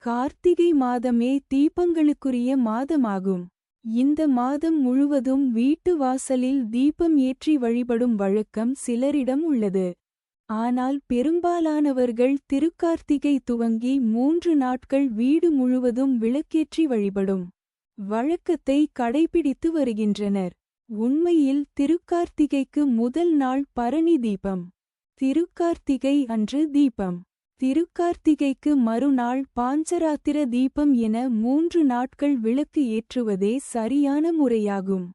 கார்த்திகை மாதமே தீபங்களுக்குரிய மாதமாகும். இந்த மாதம் முழுவதும் வீட்டு வாசலில் தீபம் ஏற்றி வழிபடும் வழக்கம் சிலரிடம் உள்ளது. ஆனால் பெரும்பாலானவர்கள் திருக்கார்த்திகை துவங்கி 3 நாட்கள் வீடு முழுவதும் விளக்கேற்றி வழிபடும் வழக்கத்தை கடைபிடித்து வருகின்றனர். உண்மையில் திருக்கார்த்திகைக்கு முதல் நாள் பரணி தீபம். திருக்கார்த்திகை அன்று தீபம். திருக்கார்த்திகைக்கு மறுநாள் பாஞ்சராத்திர தீபம் என 3 நாட்கள் விளக்கு ஏற்றுவதே சரியான முறையாகும்.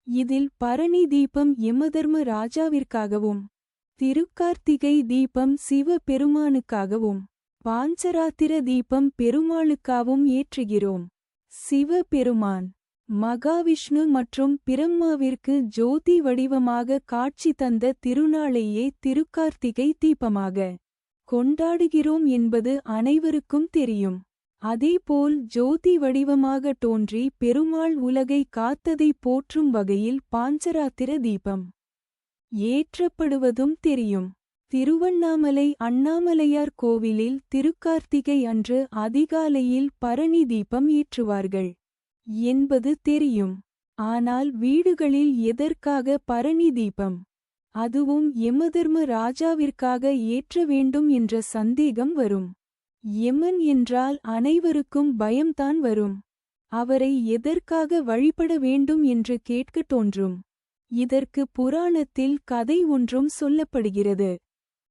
இதில் பரணி தீபம் யமதர்ம ராஜாவிற்காகவும் திருக்கார்த்திகை தீபம் சிவ பெருமானுக்காகவும் பாஞ்சராத்திர தீபம் பெருமாளுக்காகவும் ஏற்றுகிறோம். சிவ பெருமான் மகாவிஷ்ணு மற்றும் பிரம்மாவிற்கு ஜோதி வடிவமாக காட்சி தந்த திருநாளையே திருக்கார்த்திகை தீபமாக கொண்டாடுகிறோம் என்பது அனைவருக்கும் தெரியும். அதேபோல் ஜோதி வடிவமாக தோன்றி பெருமாள் உலகை காத்ததை போற்றும் வகையில் பாஞ்சராத்திர தீபம் ஏற்றப்படுவதும் தெரியும். திருவண்ணாமலை அண்ணாமலையார் கோவிலில் திருக்கார்த்திகை அன்று அதிகாலையில் பரணி தீபம் ஏற்றுவார்கள் என்பது தெரியும். ஆனால் வீடுகளில் எதற்காக பரணி தீபம், அதுவும் யமதர்ம ராஜாவிற்காக ஏற்ற வேண்டும் என்ற சந்தேகம் வரும். யமன் என்றால் அனைவருக்கும் பயம்தான் வரும். அவரை எதற்காக வழிபட வேண்டும் என்று கேட்கத் தோன்றும். இதற்கு புராணத்தில் கதை ஒன்றும் சொல்லப்படுகிறது.